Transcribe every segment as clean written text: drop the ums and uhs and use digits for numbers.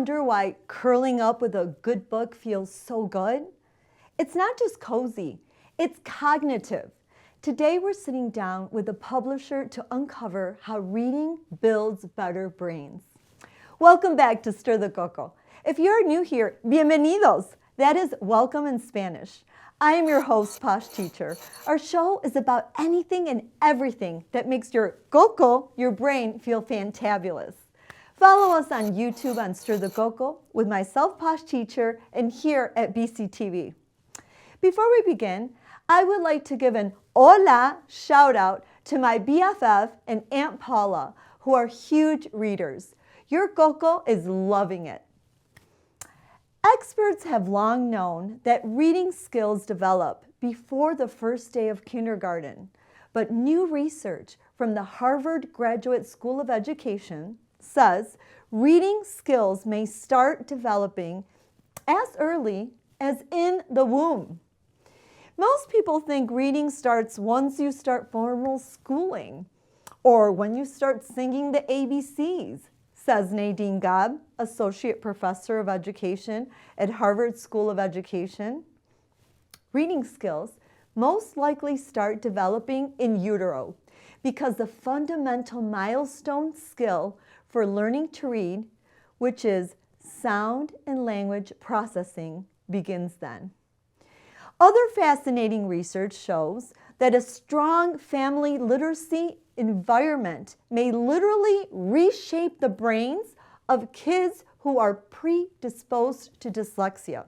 wonder why curling up with a good book feels so good? It's not just cozy, it's cognitive. Today we're sitting down with a publisher to uncover how reading builds better brains. Welcome back to Stir the Coco. If you're new here, bienvenidos. That is welcome in Spanish. I am your host, Posh Teacher. Our show is about anything and everything that makes your coco, your brain, feel fantabulous. Follow us on YouTube on Stir the Coco with myself, Posh Teacher, and here at BCTV. Before we begin, I would like to give an Hola shout out to my BFF and Aunt Paula, who are huge readers. Your coco is loving it. Experts have long known that reading skills develop before the first day of kindergarten, but new research from the Harvard Graduate School of Education says reading skills may start developing as early as in the womb. Most people think reading starts once you start formal schooling or when you start singing the ABCs, says Nadine Gabb, Associate Professor of Education at Harvard School of Education. Reading skills most likely start developing in utero because the fundamental milestone skill for learning to read, which is sound and language processing, begins then. Other fascinating research shows that a strong family literacy environment may literally reshape the brains of kids who are predisposed to dyslexia.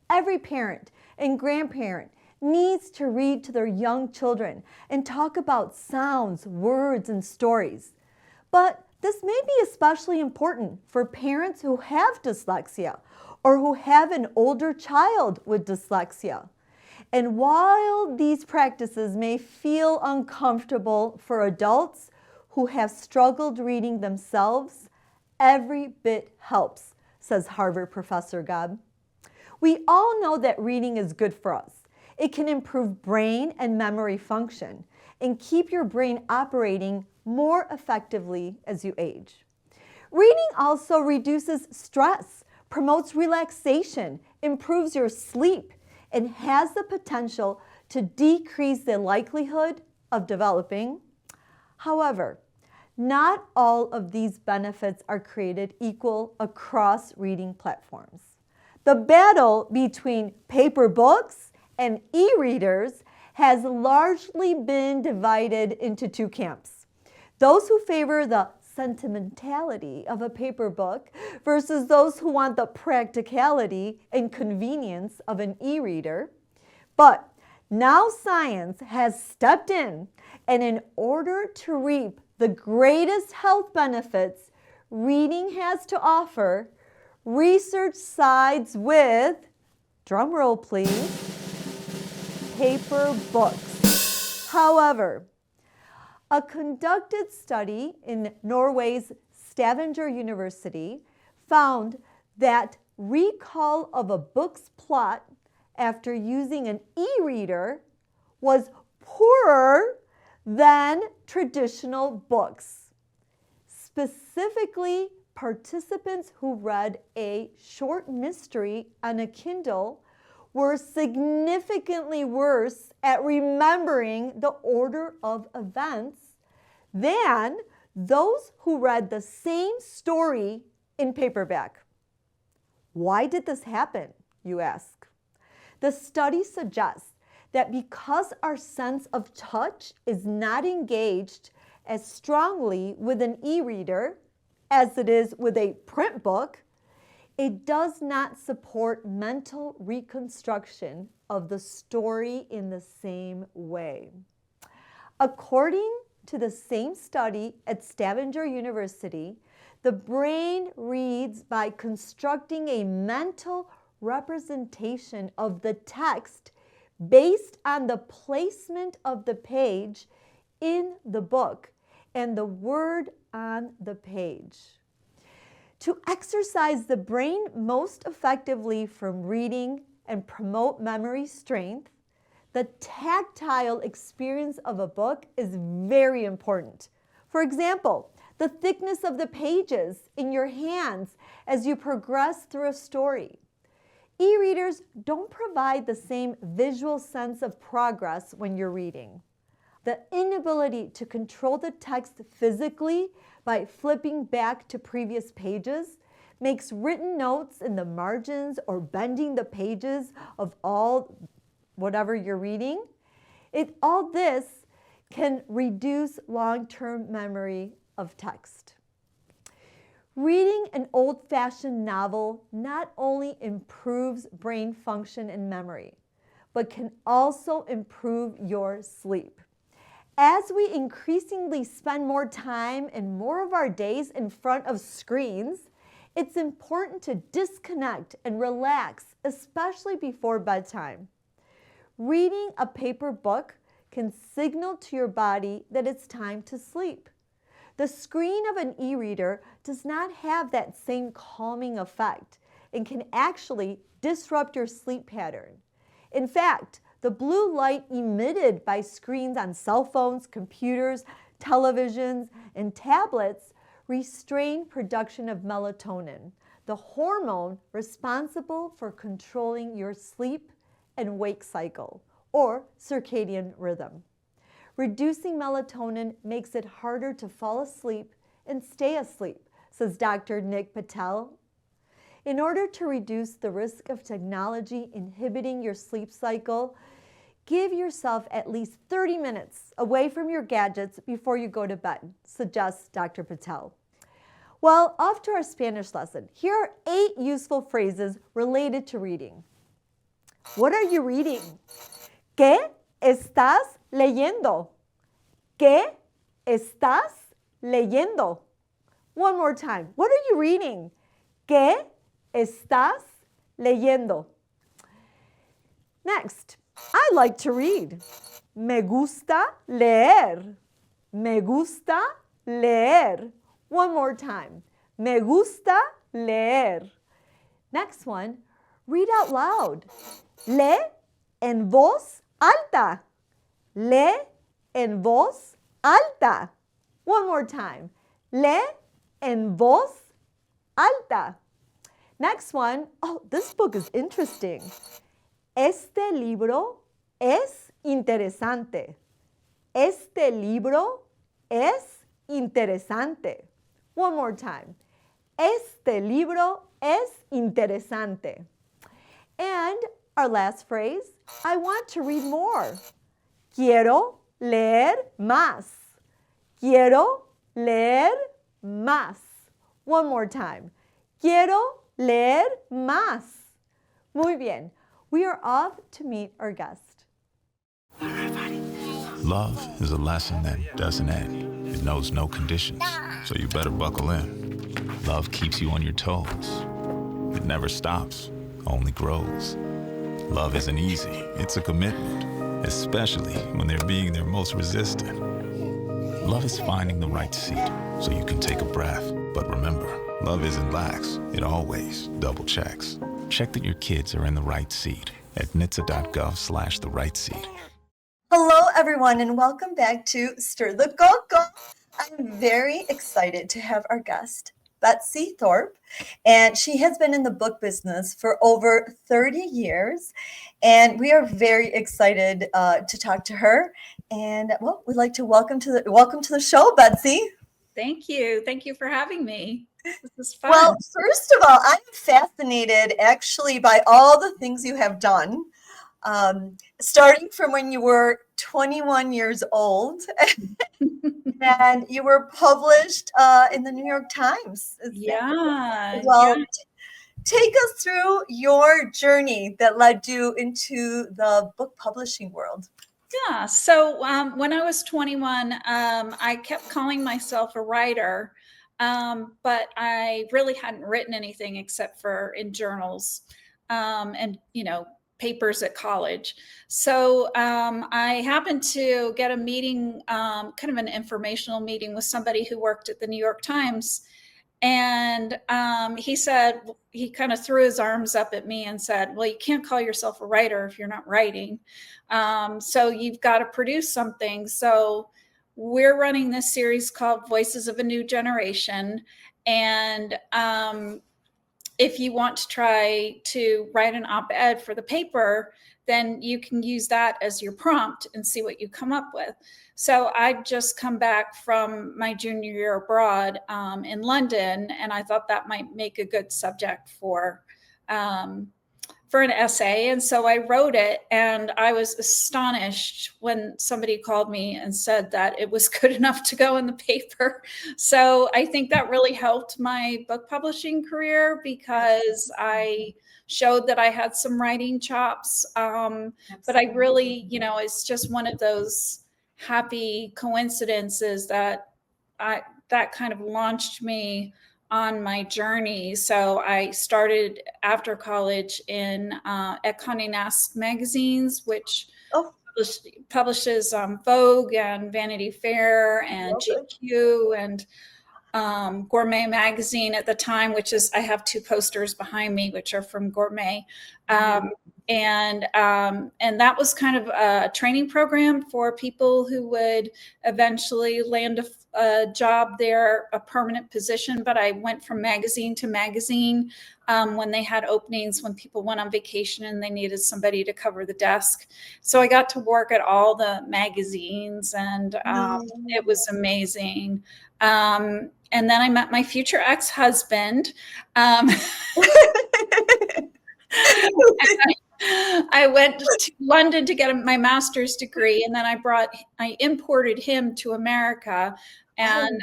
Every parent and grandparent needs to read to their young children and talk about sounds, words, and stories. But this may be especially important for parents who have dyslexia or who have an older child with dyslexia. And while these practices may feel uncomfortable for adults who have struggled reading themselves, every bit helps, says Harvard Professor Gabb. We all know that reading is good for us. It can improve brain and memory function and keep your brain operating more effectively as you age. Reading also reduces stress, promotes relaxation, improves your sleep, and has the potential to decrease the likelihood of developing. However, not all of these benefits are created equal across reading platforms. The battle between paper books and e-readers has largely been divided into two camps. Those who favor the sentimentality of a paper book versus those who want the practicality and convenience of an e-reader. But now science has stepped in, and in order to reap the greatest health benefits reading has to offer, research sides with, drumroll please, paper books. However, a conducted study in Norway's Stavanger University found that recall of a book's plot after using an e-reader was poorer than traditional books. Specifically, participants who read a short mystery on a Kindle were significantly worse at remembering the order of events than those who read the same story in paperback. Why did this happen, you ask? The study suggests that because our sense of touch is not engaged as strongly with an e-reader as it is with a print book, it does not support mental reconstruction of the story in the same way. According to the same study at Stavanger University, the brain reads by constructing a mental representation of the text based on the placement of the page in the book and the word on the page. To exercise the brain most effectively from reading and promote memory strength, the tactile experience of a book is very important. For example, the thickness of the pages in your hands as you progress through a story. E-readers don't provide the same visual sense of progress when you're reading. The inability to control the text physically by flipping back to previous pages makes written notes in the margins or bending the pages of all whatever you're reading. All this can reduce long-term memory of text. Reading an old-fashioned novel not only improves brain function and memory, but can also improve your sleep. As we increasingly spend more time and more of our days in front of screens, it's important to disconnect and relax, especially before bedtime. Reading a paper book can signal to your body that it's time to sleep. The screen of an e-reader does not have that same calming effect and can actually disrupt your sleep pattern. In fact, the blue light emitted by screens on cell phones, computers, televisions, and tablets restrain production of melatonin, the hormone responsible for controlling your sleep and wake cycle, or circadian rhythm. Reducing melatonin makes it harder to fall asleep and stay asleep, says Dr. Nick Patel. In order to reduce the risk of technology inhibiting your sleep cycle, give yourself at least 30 minutes away from your gadgets before you go to bed, suggests Dr. Patel. Well, off to our Spanish lesson. Here are 8 useful phrases related to reading. What are you reading? ¿Qué estás leyendo? ¿Qué estás leyendo? One more time. What are you reading? ¿Qué estás leyendo? Next, I like to read. Me gusta leer. Me gusta leer. One more time. Me gusta leer. Next one, read out loud. Lee en voz alta. Lee en voz alta. One more time. Lee en voz alta. Next one, oh, this book is interesting. Este libro es interesante. Este libro es interesante. One more time. Este libro es interesante. And our last phrase, I want to read more. Quiero leer más. Quiero leer más. One more time. Quiero leer más. Muy bien. We are off to meet our guest. Love is a lesson that doesn't end. It knows no conditions, so you better buckle in. Love keeps you on your toes. It never stops, only grows. Love isn't easy, it's a commitment, especially when they're being their most resistant. Love is finding the right seat so you can take a breath. But remember, love isn't lax, it always double checks. Check that your kids are in the right seat at nhtsa.gov/the right seat. Hello, everyone, and welcome back to Stir the Coco. I'm very excited to have our guest, Betsy Thorpe, and she has been in the book business for over 30 years, and we are very excited to talk to her. And well, we'd like to welcome to the show, Betsy. Thank you. Thank you for having me. This is fun. Well, first of all, I'm fascinated actually by all the things you have done, starting from when you were 21 years old and you were published in the New York Times. Yeah. Well, take us through your journey that led you into the book publishing world. Yeah. So when I was 21, I kept calling myself a writer, but I really hadn't written anything except for in journals and, papers at college. So I happened to get a meeting, kind of an informational meeting with somebody who worked at the New York Times. And he kind of threw his arms up at me and said, well, you can't call yourself a writer if you're not writing. So you've got to produce something. So we're running this series called Voices of a New Generation. And if you want to try to write an op-ed for the paper, then you can use that as your prompt and see what you come up with. So I'd just come back from my junior year abroad in London, and I thought that might make a good subject for an essay. And so I wrote it, and I was astonished when somebody called me and said that it was good enough to go in the paper. So I think that really helped my book publishing career, because I showed that I had some writing chops. But I really, it's just one of those happy coincidences that kind of launched me on my journey. So I started after college at Condé Nast magazines, which publishes Vogue and Vanity Fair and GQ and Gourmet magazine at the time, which is, I have 2 posters behind me, which are from Gourmet. And that was kind of a training program for people who would eventually land a job there, a permanent position. But I went from magazine to magazine when they had openings, when people went on vacation and they needed somebody to cover the desk. So I got to work at all the magazines, and it was amazing. And then I met my future ex-husband. I went to London to get my master's degree, and then I imported him to America, and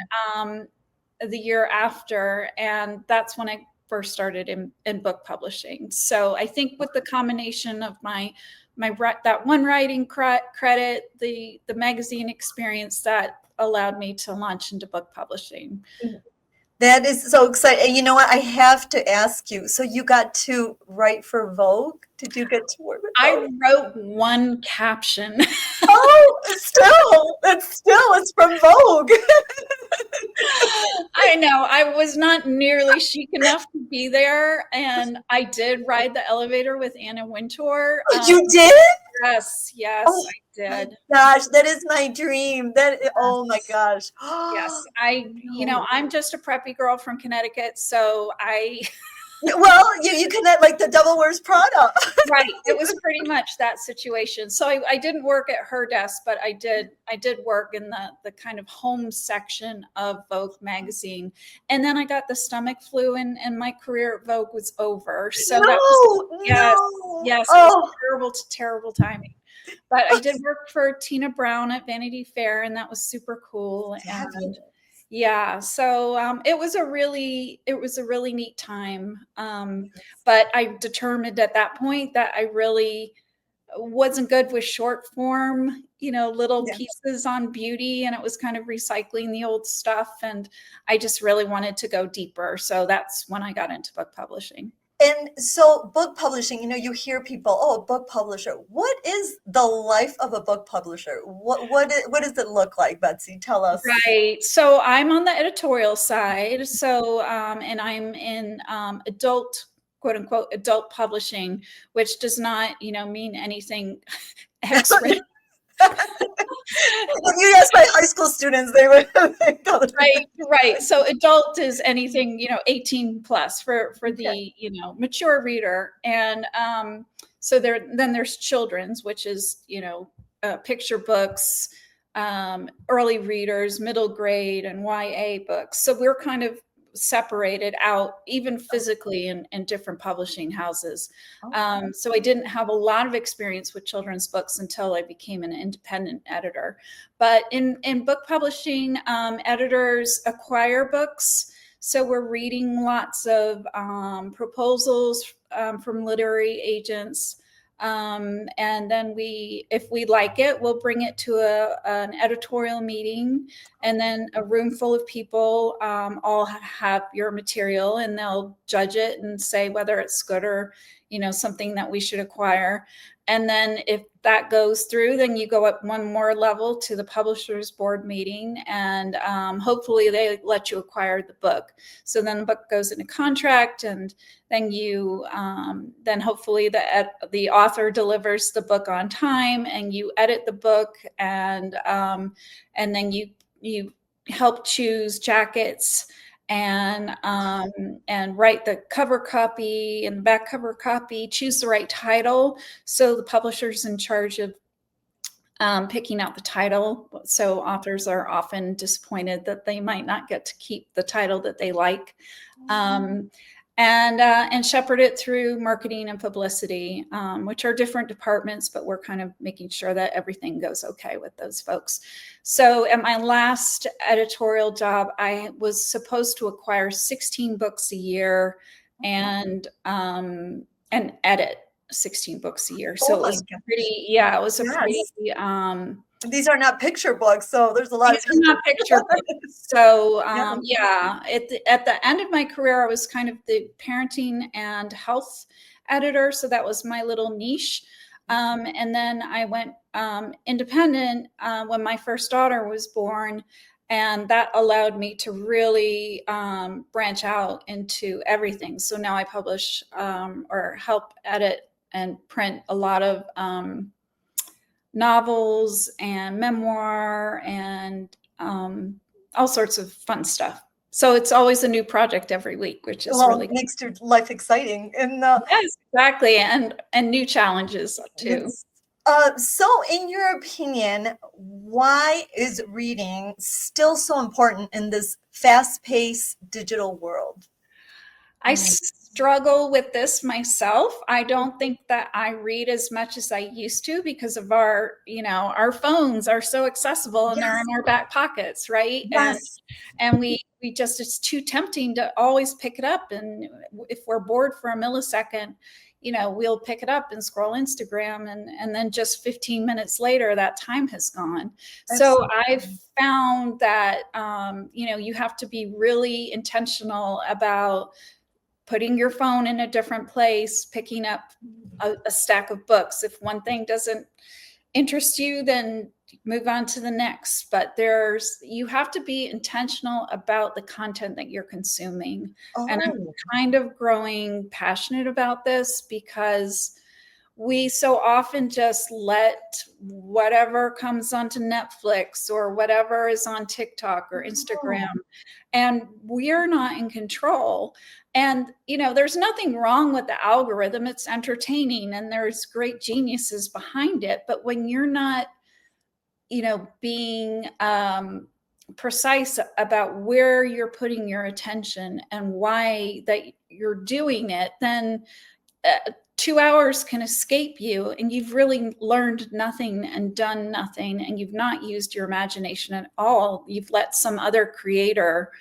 the year after, and that's when I first started in book publishing. So I think with the combination of that one writing credit, the magazine experience, that allowed me to launch into book publishing. That is so exciting. And you know what? I have to ask you. So you got to write for Vogue? Did you get to work with Vogue? I wrote one caption. Oh, it's from Vogue. I know. I was not nearly chic enough to be there. And I did ride the elevator with Anna Wintour. You did? Yes, Oh, I did. Gosh, that is my dream. Oh my gosh. Yes, I'm just a preppy girl from Connecticut, so Well, you connect like the devil wears Prada. Right. It was pretty much that situation. So I didn't work at her desk, but I did work in the kind of home section of Vogue magazine. And then I got the stomach flu, and my career at Vogue was over. So that was, yes, it was terrible timing. But I did work for Tina Brown at Vanity Fair, and that was super cool. And yeah, so it was a really neat time. But I determined at that point that I really wasn't good with short form, little pieces on beauty, and it was kind of recycling the old stuff. And I just really wanted to go deeper. So that's when I got into book publishing. And so book publishing, you hear people, oh, a book publisher. What is the life of a book publisher? What does it look like, Betsy? Tell us. Right. So I'm on the editorial side. So, and I'm in adult, quote unquote, adult publishing, which does not, mean anything extra. If you ask my high school students, they would right. So adult is anything 18 plus for the mature reader, and so then there's children's, which is picture books, early readers, middle grade, and YA books. So we're kind of separated out, even physically, in different publishing houses. So I didn't have a lot of experience with children's books until I became an independent editor. But in book publishing, editors acquire books. So we're reading lots of proposals from literary agents. And then if we like it, we'll bring it to an editorial meeting, and then a room full of people all have your material, and they'll judge it and say whether it's good or something that we should acquire. And then if that goes through, then you go up one more level to the publisher's board meeting, and hopefully they let you acquire the book. So then the book goes into contract, and then then hopefully the author delivers the book on time, and you edit the book, and then you help choose jackets and write the cover copy and the back cover copy, choose the right title. So the publisher's in charge of picking out the title. So authors are often disappointed that they might not get to keep the title that they like. And shepherd it through marketing and publicity, which are different departments, but we're kind of making sure that everything goes okay with those folks. So at my last editorial job, I was supposed to acquire 16 books a year and edit 16 books a year. So it was pretty. These are not picture books, so there's a lot of not picture books. So at the end of my career, I was kind of the parenting and health editor, so that was my little niche. And then I went independent when my first daughter was born, and that allowed me to really branch out into everything. So now I publish or help edit and print a lot of novels and memoir and all sorts of fun stuff. So it's always a new project every week, which is really makes your life exciting. And yes, exactly, and new challenges too. So in your opinion, why is reading still so important in this fast-paced digital world? I struggle with this myself. I don't think that I read as much as I used to because of our phones are so accessible and they're in our back pockets, right? Yes. And we just, it's too tempting to always pick it up. And if we're bored for a millisecond, we'll pick it up and scroll Instagram, and then just 15 minutes later, that time has gone. So I've found that, you have to be really intentional about putting your phone in a different place, picking up a stack of books. If one thing doesn't interest you, then move on to the next. But you have to be intentional about the content that you're consuming. And I'm kind of growing passionate about this because we so often just let whatever comes onto Netflix or whatever is on TikTok or Instagram, and we're not in control. And, there's nothing wrong with the algorithm. It's entertaining and there's great geniuses behind it. But when you're not, being precise about where you're putting your attention and why that you're doing it, then 2 hours can escape you and you've really learned nothing and done nothing, and you've not used your imagination at all. You've let some other creator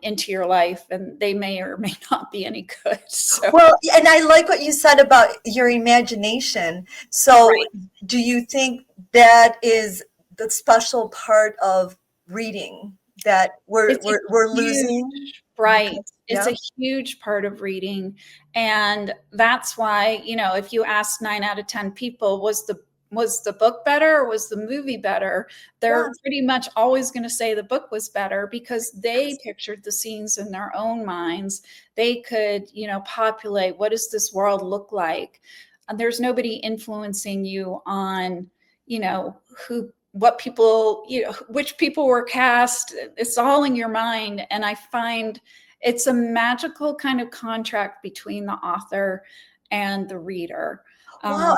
into your life, and they may or may not be any good. So. Well, and I like what you said about your imagination. So do you think that is the special part of reading that we're losing? Right. It's a huge part of reading. And that's why, if you ask 9 out of 10 people, was the book better or was the movie better? They're pretty much always going to say the book was better because they pictured the scenes in their own minds. They could, populate, what does this world look like? And there's nobody influencing you on, what people, which people were cast. It's all in your mind. And I find it's a magical kind of contract between the author and the reader. Wow,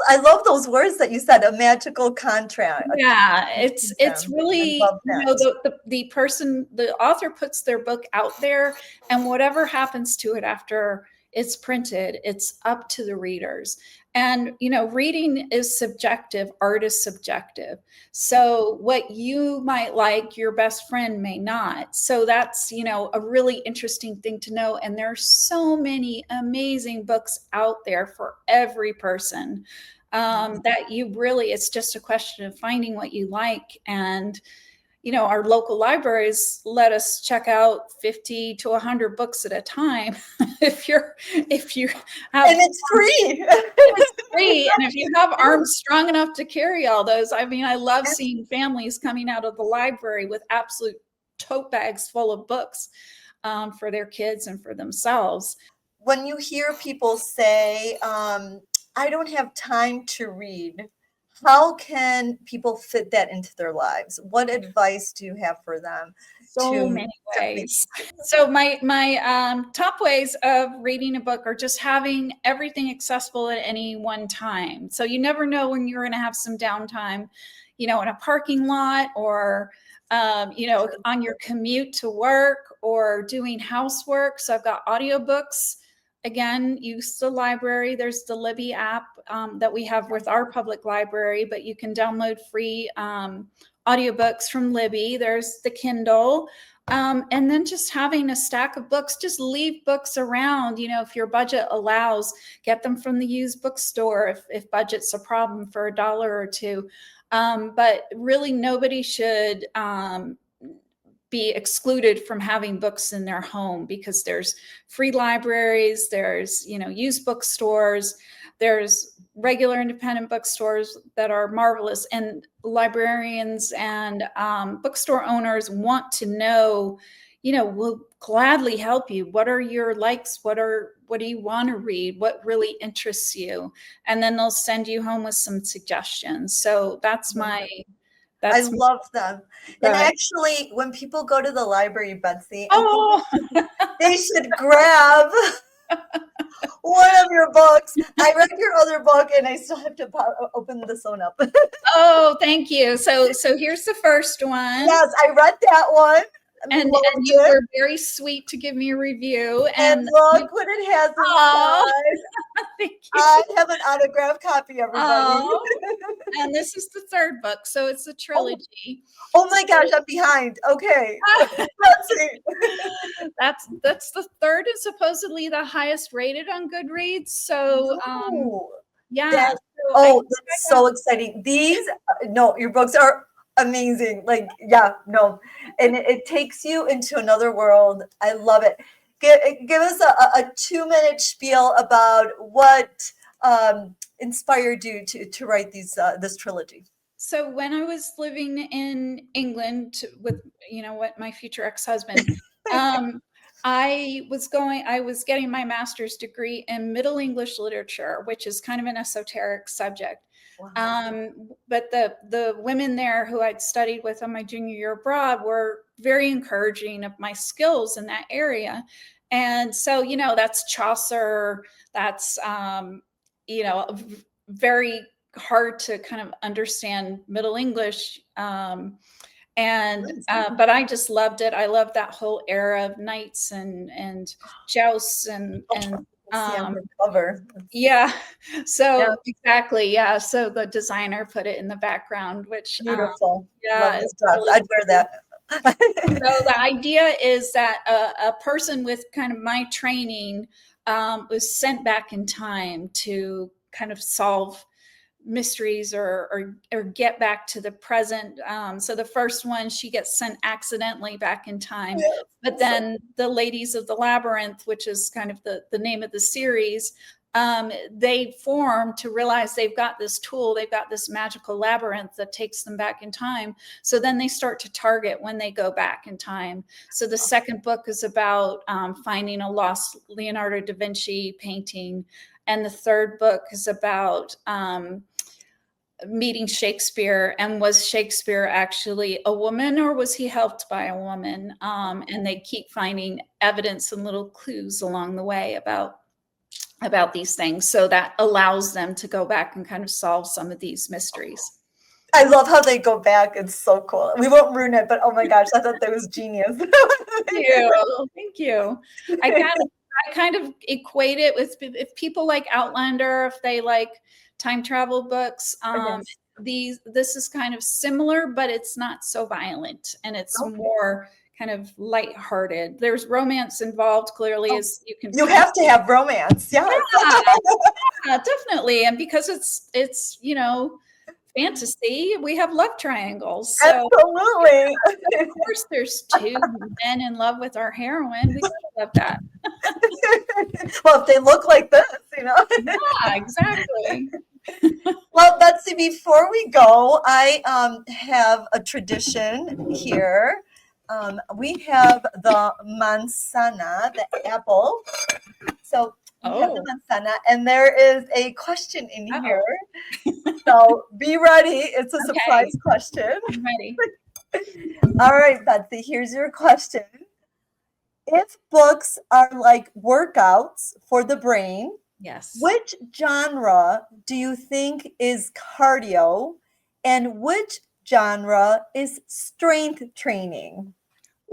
I love those words that you said, a magical contract. Yeah, it's really, the author puts their book out there, and whatever happens to it after it's printed, it's up to the readers. And, reading is subjective, art is subjective. So what you might like, your best friend may not. So that's, a really interesting thing to know. And there are so many amazing books out there for every person that it's just a question of finding what you like and, our local libraries let us check out 50 to 100 books at a time. if you have, and it's free. it's free, and if you have arms strong enough to carry all those, I mean, I love seeing families coming out of the library with absolute tote bags full of books for their kids and for themselves. When you hear people say, I don't have time to read, how can people fit that into their lives? What advice do you have for them? So many ways. So my top ways of reading a book are just having everything accessible at any one time. So you never know when you're going to have some downtime, in a parking lot, or on your commute to work, or doing housework. So I've got audiobooks. Again, use the library. There's the Libby app that we have with our public library, but you can download free audiobooks from Libby. There's the Kindle. And then just having a stack of books, just leave books around. If your budget allows, get them from the used bookstore if budget's a problem, for $1 or $2. But really, nobody should be excluded from having books in their home, because there's free libraries, there's used bookstores, there's regular independent bookstores that are marvelous, and librarians and bookstore owners want to know, will gladly help you. What are your likes? What do you want to read? What really interests you? And then they'll send you home with some suggestions. So I love them. And actually, when people go to the library, Betsy, I think they should grab one of your books. I read your other book, and I still have to open this one up. Oh, thank you. So here's the first one. Yes, I read that one. And you were very sweet to give me a review. And look what it has inside. Thank you. I have an autographed copy, everybody. And this is the third book, so it's a trilogy. Oh my gosh, I'm behind. Okay. Let's see. That's the third, and supposedly the highest rated on Goodreads. So yeah. That's so exciting. Your books are amazing. And it takes you into another world. I love it. Give us a 2-minute spiel about what inspired you to write this trilogy. So when I was living in England with my future ex-husband, I was getting my master's degree in Middle English literature, which is kind of an esoteric subject. Wow. But the women there who I'd studied with on my junior year abroad were very encouraging of my skills in that area. And so, that's Chaucer, that's, very hard to kind of understand Middle English. But I just loved it. I loved that whole era of knights and jousts and cover. Yeah. So exactly. Yeah. So the designer put it in the background, which beautiful. Really I'd wear that. So the idea is that a person with kind of my training was sent back in time to kind of solve mysteries or get back to the present. So the first one, she gets sent accidentally back in time, but then the Ladies of the Labyrinth, which is kind of the name of the series, they form to realize they've got this tool, they've got this magical labyrinth that takes them back in time. So then they start to target when they go back in time. So the second book is about finding a lost Leonardo da Vinci painting. And the third book is about meeting Shakespeare, and was Shakespeare actually a woman, or was he helped by a woman? And they keep finding evidence and little clues along the way about these things. So that allows them to go back and kind of solve some of these mysteries. I love how they go back. It's so cool. We won't ruin it, but oh my gosh, I thought that was genius. Thank you. I kind of equate it with, if people like Outlander, if they like time travel books, this is kind of similar, but it's not so violent, and it's more kind of lighthearted. There's romance involved, clearly, as you can. You have to have romance, yeah, definitely, and because it's fantasy. We have love triangles. So Absolutely. of course there's two men in love with our heroine. We love that. Well, if they look like this, Yeah, exactly. Well, Betsy, before we go, I have a tradition here. We have the manzana, the apple. So we have the manzana, and there is a question in here. So be ready. It's a surprise question. I'm ready. All right, Betsy, here's your question. If books are like workouts for the brain, Yes. which genre do you think is cardio and which genre is strength training?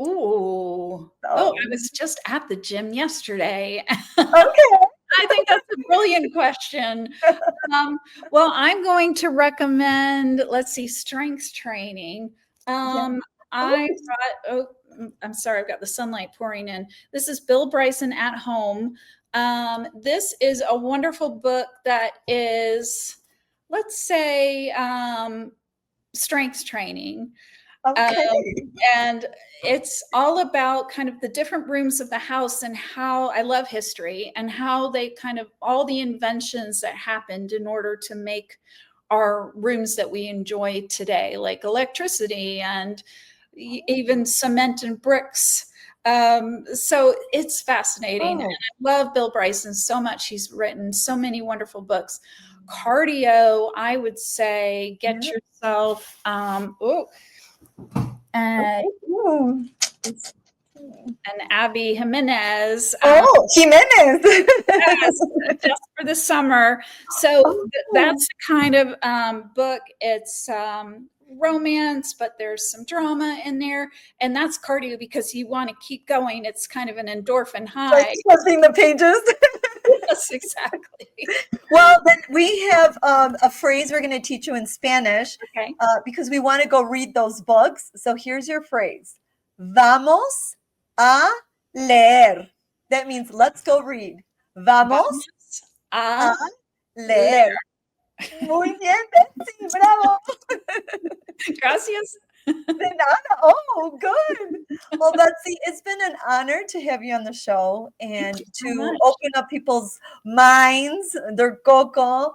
Ooh. Oh, I was just at the gym yesterday. Okay. I think that's a brilliant question. Well, I'm going to recommend, let's see, strength training. I'm sorry, I've got the sunlight pouring in. This is Bill Bryson at Home. This is a wonderful book that is, let's say, strength training. Okay. And it's all about kind of the different rooms of the house and how I love history and how they kind of all the inventions that happened in order to make our rooms that we enjoy today, like electricity and even cement and bricks. So it's fascinating. And I love Bill Bryson so much. He's written so many wonderful books. Cardio, I would say, get yourself, and Abby Jimenez. Jimenez. Yes, just for the summer. So that's the kind of book. It's romance, but there's some drama in there. And that's cardio because you want to keep going. It's kind of an endorphin high. Like flipping the pages. Yes, exactly. Well, then we have a phrase we're going to teach you in Spanish because we want to go read those books. So here's your phrase. Vamos a leer. That means let's go read. Vamos a leer. Muy bien, Betsy. Bravo. Gracias. De nada. Oh, good. Well, Betsy, it's been an honor to have you on the show and to open up people's minds, their coco,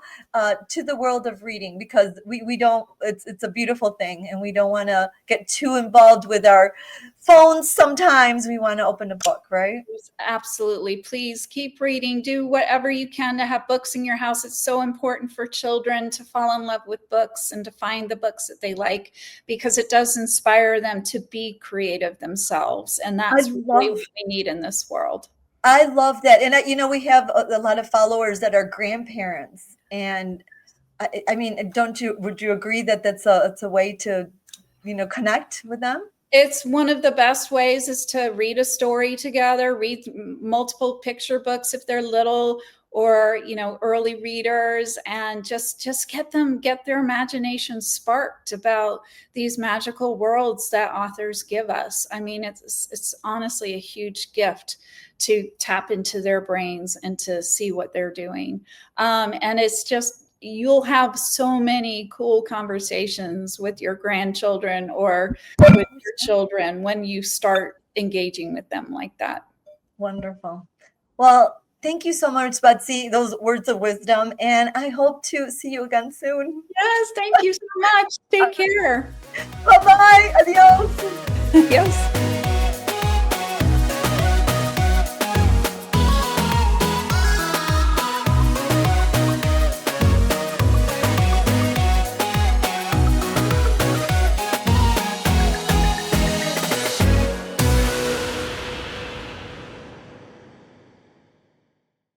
to the world of reading because we don't, it's a beautiful thing and we don't want to get too involved with our phones. Sometimes we want to open a book, right? Absolutely. Please keep reading. Do whatever you can to have books in your house. It's so important for children to fall in love with books and to find the books that they like because it does inspire them to be creative themselves. And that's really what we need in this world. I love that. And, we have a lot of followers that are grandparents. And I mean, would you agree that it's a way to, connect with them? It's one of the best ways is to read a story together, read multiple picture books if they're little or, early readers and just get their imagination sparked about these magical worlds that authors give us. I mean, it's honestly a huge gift to tap into their brains and to see what they're doing. And it's just, you'll have so many cool conversations with your grandchildren or with your children when you start engaging with them like that. Wonderful. Well, thank you so much, Betsy. Those words of wisdom. And I hope to see you again soon. Yes, thank you so much. Take care. Bye-bye. Adios. Adios.